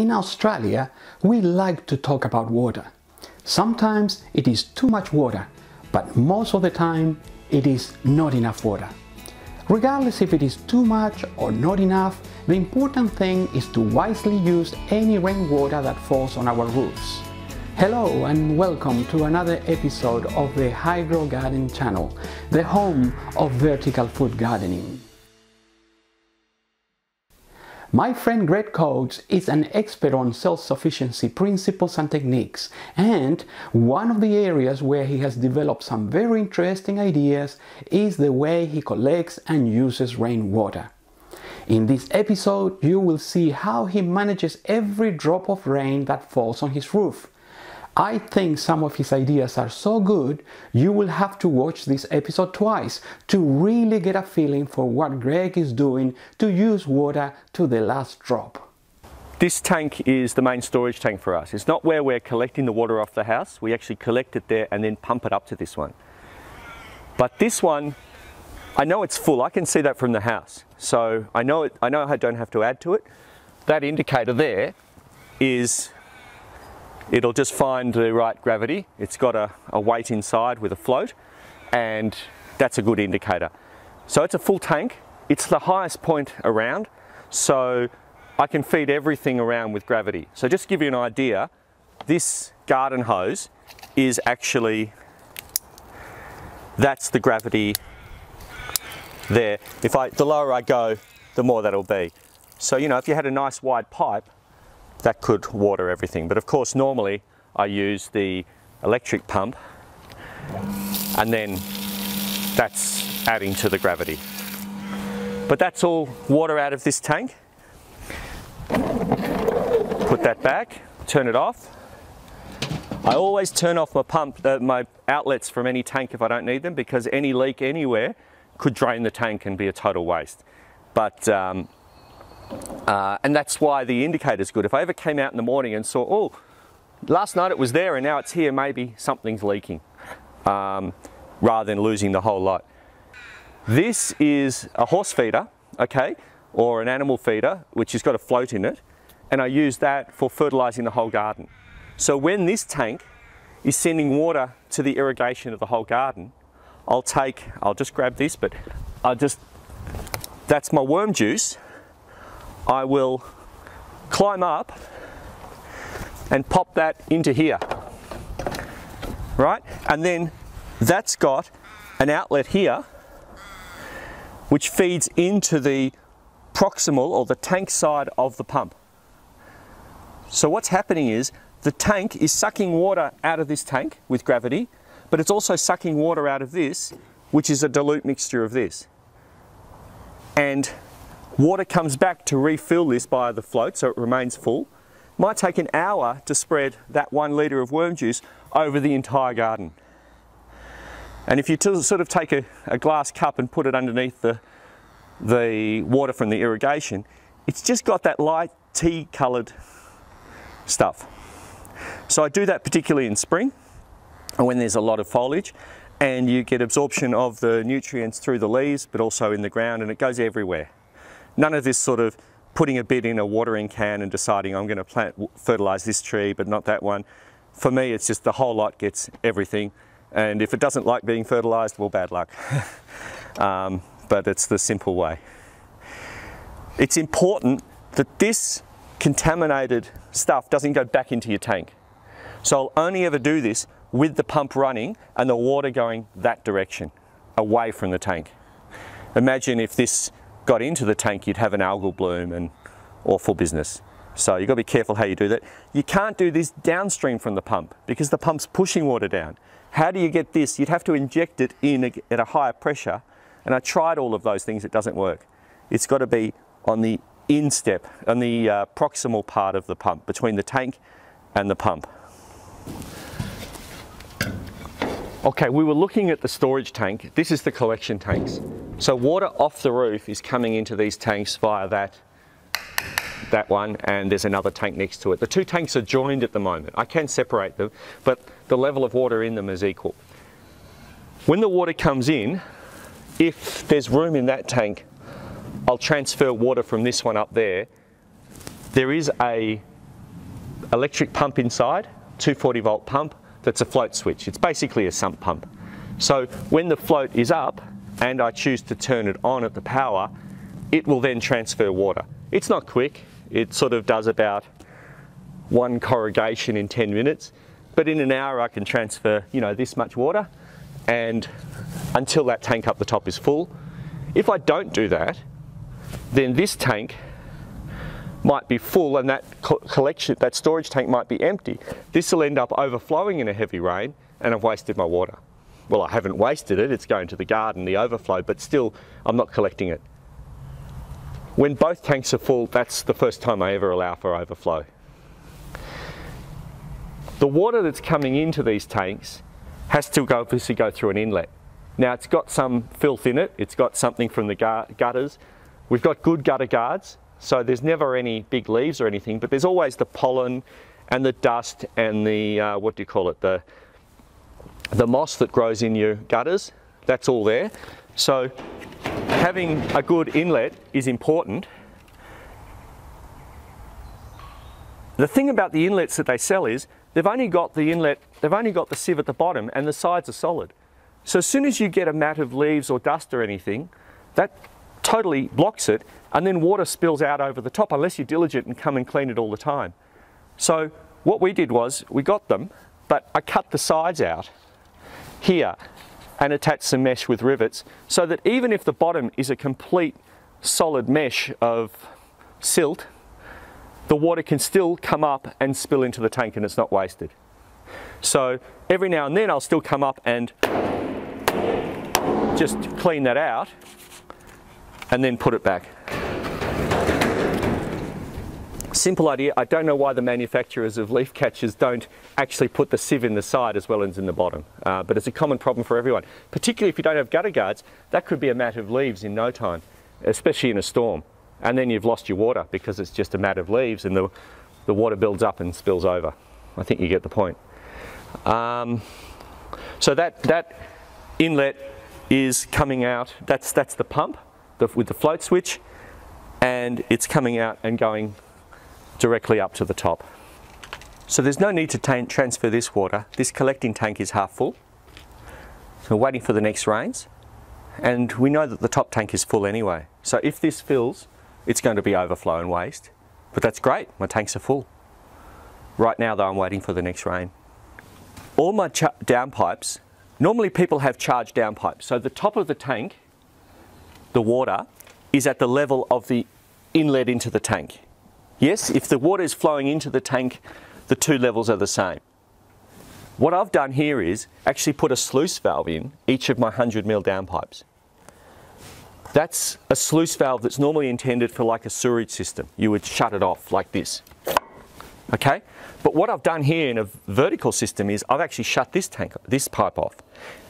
In Australia, we like to talk about water. Sometimes it is too much water, but most of the time it is not enough water. Regardless if it is too much or not enough, the important thing is to wisely use any rainwater that falls on our roofs. Hello and welcome to another episode of the Hydro Garden channel, the home of vertical food gardening. My friend Greg Coates is an expert on self-sufficiency principles and techniques, and one of the areas where he has developed some very interesting ideas is the way he collects and uses rainwater. In this episode, you will see how he manages every drop of rain that falls on his roof. I think some of his ideas are so good, you will have to watch this episode twice to really get a feeling for what Greg is doing to use water to the last drop. This tank is the main storage tank for us. It's not where we're collecting the water off the house. We actually collect it there and then pump it up to this one. But this one, I know it's full. I can see that from the house. So I know I don't have to add to it. That indicator there is it'll just find the right gravity. It's got a weight inside with a float, and that's a good indicator. So it's a full tank. It's the highest point around, so I can feed everything around with gravity. So just to give you an idea, this garden hose is actually, that's the gravity there. The lower I go, the more that'll be. So, you know, if you had a nice wide pipe, that could water everything. But of course, normally I use the electric pump, and then that's adding to the gravity. But that's all water out of this tank. Put that back, turn it off. I always turn off my outlets from any tank if I don't need them, because any leak anywhere could drain the tank and be a total waste. But and that's why the indicator's good. If I ever came out in the morning and saw, oh, last night it was there and now it's here, maybe something's leaking, rather than losing the whole lot. This is a horse feeder, okay, or an animal feeder, which has got a float in it, and I use that for fertilizing the whole garden. So when this tank is sending water to the irrigation of the whole garden, I'll just grab this, but that's my worm juice. I will climb up and pop that into here, right? And then that's got an outlet here which feeds into the proximal or the tank side of the pump. So what's happening is the tank is sucking water out of this tank with gravity, but it's also sucking water out of this, which is a dilute mixture of this. And water comes back to refill this by the float, so it remains full. Might take an hour to spread that 1 litre of worm juice over the entire garden. And if you sort of take a glass cup and put it underneath the water from the irrigation, it's just got that light tea coloured stuff. So I do that particularly in spring, when there's a lot of foliage, and you get absorption of the nutrients through the leaves, but also in the ground, and it goes everywhere. None of this sort of putting a bit in a watering can and deciding I'm going to fertilise this tree but not that one. For me, it's just the whole lot gets everything, and if it doesn't like being fertilised, well, bad luck. But it's the simple way. It's important that this contaminated stuff doesn't go back into your tank. So I'll only ever do this with the pump running and the water going that direction, away from the tank. Imagine if this got into the tank, you'd have an algal bloom and awful business. So you've got to be careful how you do that. You can't do this downstream from the pump because the pump's pushing water down. How do you get this? You'd have to inject it in at a higher pressure, and I tried all of those things, it doesn't work. It's got to be on the instep, on the proximal part of the pump, between the tank and the pump. Okay, we were looking at the storage tank. This is the collection tanks. So water off the roof is coming into these tanks via that one, and there's another tank next to it. The two tanks are joined at the moment. I can separate them, but the level of water in them is equal. When the water comes in, if there's room in that tank, I'll transfer water from this one up there. There is a electric pump inside, 240 volt pump, that's a float switch. It's basically a sump pump. So when the float is up and I choose to turn it on at the power, it will then transfer water. It's not quick, it sort of does about 1 corrugation in 10 minutes, but in an hour I can transfer, you know, this much water, and until that tank up the top is full. If I don't do that, then this tank might be full and that that storage tank might be empty. This will end up overflowing in a heavy rain and I've wasted my water. Well, I haven't wasted it, it's going to the garden, the overflow, but still I'm not collecting it. When both tanks are full, that's the first time I ever allow for overflow. The water that's coming into these tanks has to obviously go through an inlet. Now it's got some filth in it, it's got something from the gutters. We've got good gutter guards, so there's never any big leaves or anything, but there's always the pollen and the dust and the, what do you call it, the moss that grows in your gutters. That's all there. So having a good inlet is important. The thing about the inlets that they sell is they've only got the inlet, they've only got the sieve at the bottom and the sides are solid. So as soon as you get a mat of leaves or dust or anything, that totally blocks it, and then water spills out over the top unless you're diligent and come and clean it all the time. So what we did was we got them, but I cut the sides out here and attached some mesh with rivets so that even if the bottom is a complete solid mesh of silt, the water can still come up and spill into the tank and it's not wasted. So every now and then I'll still come up and just clean that out and then put it back. Simple idea. I don't know why the manufacturers of leaf catchers don't actually put the sieve in the side as well as in the bottom, but it's a common problem for everyone. Particularly if you don't have gutter guards, that could be a mat of leaves in no time, especially in a storm. And then you've lost your water because it's just a mat of leaves and the water builds up and spills over. I think you get the point. So that inlet is coming out, that's the pump with the float switch, and it's coming out and going directly up to the top. So there's no need to transfer this water. This collecting tank is half full. So we're waiting for the next rains, and we know that the top tank is full anyway. So if this fills, it's going to be overflow and waste, but that's great, my tanks are full. Right now though, I'm waiting for the next rain. All my downpipes, normally people have charged downpipes, so the top of the tank, the water, is at the level of the inlet into the tank. Yes, if the water is flowing into the tank, the two levels are the same. What I've done here is actually put a sluice valve in each of my 100 ml downpipes. That's a sluice valve that's normally intended for like a sewerage system. You would shut it off like this. Okay? But what I've done here in a vertical system is I've actually shut this pipe off.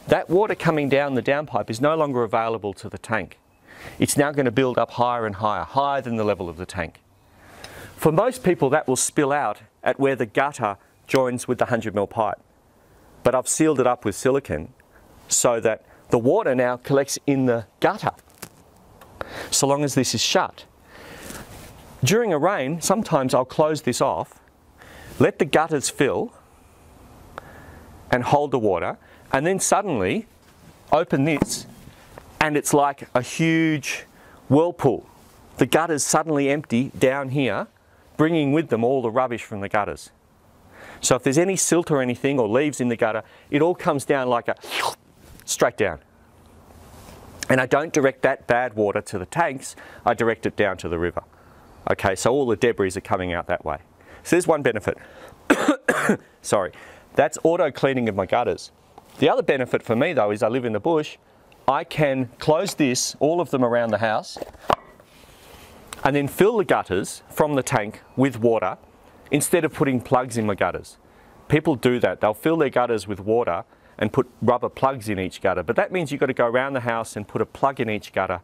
That water coming down the downpipe is no longer available to the tank. It's now going to build up higher and higher, higher than the level of the tank. For most people that will spill out at where the gutter joins with the 100 ml pipe. But I've sealed it up with silicone so that the water now collects in the gutter, so long as this is shut. During a rain, sometimes I'll close this off, let the gutters fill and hold the water, and then suddenly open this and it's like a huge whirlpool. The gutters suddenly empty down here, bringing with them all the rubbish from the gutters. So if there's any silt or anything or leaves in the gutter, it all comes down like a straight down. And I don't direct that bad water to the tanks, I direct it down to the river. Okay, so all the debris are coming out that way. So there's one benefit. Sorry, that's auto cleaning of my gutters. The other benefit for me though is I live in the bush. I can close this, all of them around the house, and then fill the gutters from the tank with water instead of putting plugs in my gutters. People do that. They'll fill their gutters with water and put rubber plugs in each gutter, but that means you've got to go around the house and put a plug in each gutter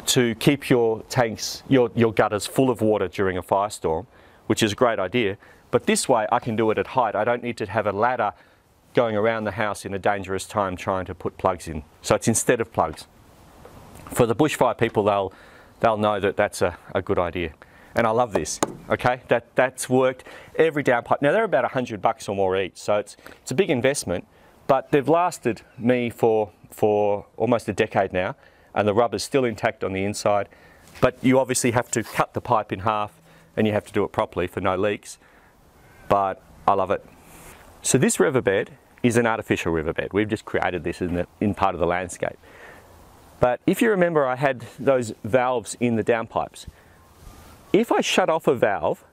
to keep your tanks, your gutters full of water during a firestorm, which is a great idea. But this way I can do it at height. I don't need to have a ladder going around the house in a dangerous time trying to put plugs in. So it's instead of plugs. For the bushfire people, they'll know that that's a good idea. and I love this. Okay, that's worked every downpipe. Now they're about $100 or more each, so it's a big investment, but they've lasted me for almost a decade now, and the rubber's still intact on the inside. But you obviously have to cut the pipe in half, and you have to do it properly for no leaks. But I love it. So this riverbed is an artificial riverbed. We've just created this in part of the landscape. But if you remember, I had those valves in the downpipes. If I shut off a valve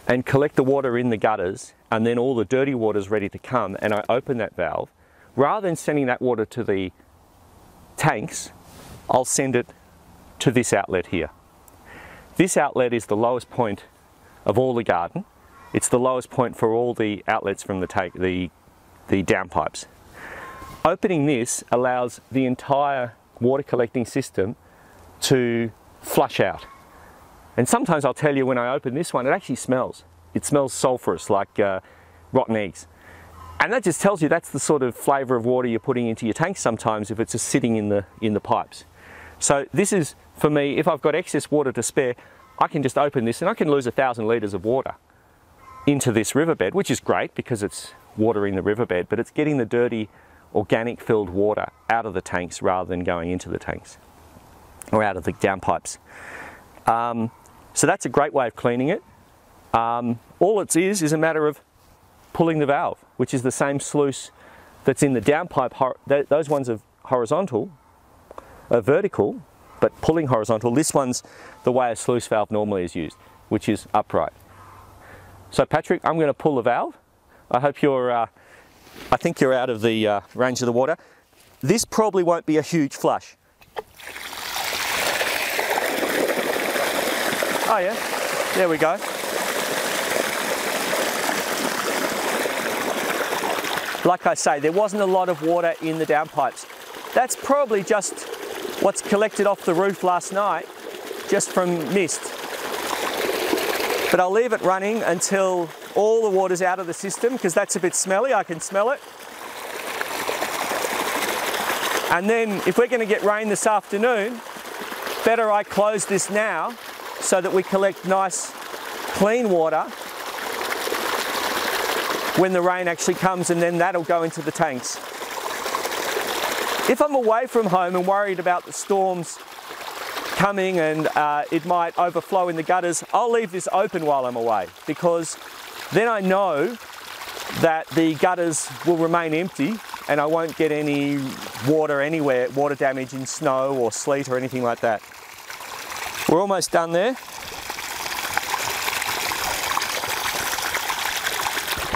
and collect the water in the gutters, and then all the dirty water's ready to come, and I open that valve, rather than sending that water to the tanks, I'll send it to this outlet here. This outlet is the lowest point of all the garden. It's the lowest point for all the outlets from the downpipes. Opening this allows the entire water collecting system to flush out. And sometimes I'll tell you, when I open this one, it actually smells. It smells sulphurous, like rotten eggs. And that just tells you that's the sort of flavour of water you're putting into your tank sometimes if it's just sitting in the pipes. So this is, for me, if I've got excess water to spare, I can just open this and I can lose 1,000 litres of water into this riverbed, which is great because it's water in the riverbed, but it's getting the dirty, organic filled water out of the tanks rather than going into the tanks or out of the downpipes. So that's a great way of cleaning it. All it is a matter of pulling the valve, which is the same sluice that's in the downpipe. Those ones are horizontal, vertical, but pulling horizontal. This one's the way a sluice valve normally is used, which is upright. So Patrick, I'm going to pull the valve. I hope I think you're out of the range of the water. This probably won't be a huge flush. Oh yeah, there we go. Like I say, there wasn't a lot of water in the downpipes. That's probably just what's collected off the roof last night, just from mist. But I'll leave it running until all the water's out of the system, because that's a bit smelly, I can smell it. And then if we're going to get rain this afternoon, better I close this now so that we collect nice clean water when the rain actually comes, and then that'll go into the tanks. If I'm away from home and worried about the storms coming and it might overflow in the gutters, I'll leave this open while I'm away, because then I know that the gutters will remain empty and I won't get any water anywhere, water damage in snow or sleet or anything like that. We're almost done there.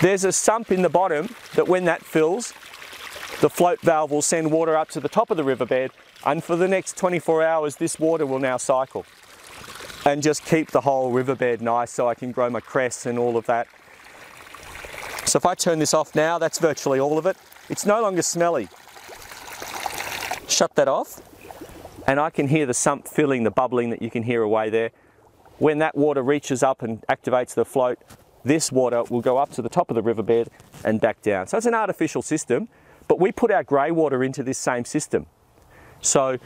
There's a sump in the bottom that when that fills, the float valve will send water up to the top of the riverbed, and for the next 24 hours this water will now cycle and just keep the whole riverbed nice so I can grow my cress and all of that. So if I turn this off now, that's virtually all of it. It's no longer smelly. Shut that off and I can hear the sump filling, the bubbling that you can hear away there. When that water reaches up and activates the float, this water will go up to the top of the riverbed and back down. So it's an artificial system, but we put our grey water into this same system. So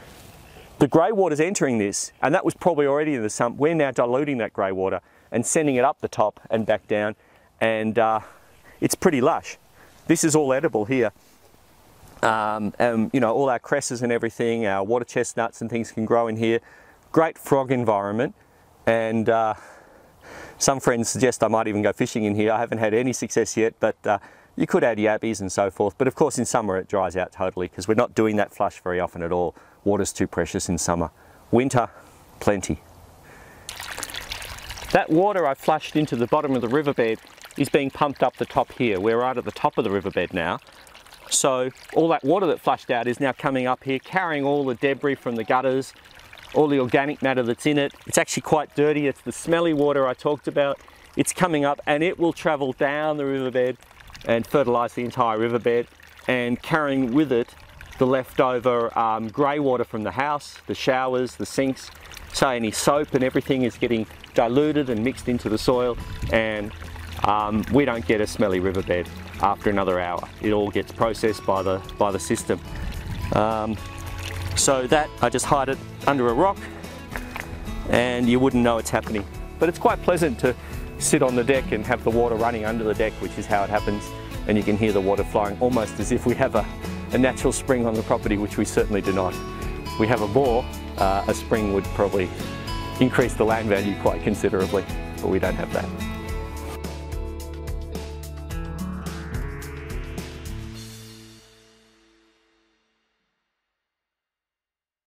the grey water's entering this, and that was probably already in the sump. We're now diluting that grey water and sending it up the top and back down, and it's pretty lush. This is all edible here. And you know, all our cresses and everything, our water chestnuts and things can grow in here. Great frog environment, and some friends suggest I might even go fishing in here. I haven't had any success yet, but you could add yabbies and so forth. But of course in summer it dries out totally because we're not doing that flush very often at all. Water's too precious in summer. Winter, plenty. That water I flushed into the bottom of the riverbed is being pumped up the top here. We're right at the top of the riverbed now. So all that water that flushed out is now coming up here, carrying all the debris from the gutters, all the organic matter that's in it. It's actually quite dirty. It's the smelly water I talked about. It's coming up and it will travel down the riverbed and fertilise the entire riverbed, and carrying with it the leftover grey water from the house, the showers, the sinks. So any soap and everything is getting diluted and mixed into the soil, and we don't get a smelly riverbed after another hour. It all gets processed by the system. So that, I just hide it under a rock and you wouldn't know it's happening. but it's quite pleasant to sit on the deck and have the water running under the deck, which is how it happens, and you can hear the water flowing almost as if we have a natural spring on the property, which we certainly do not. We have a bore, a spring would probably increase the land value quite considerably, but we don't have that.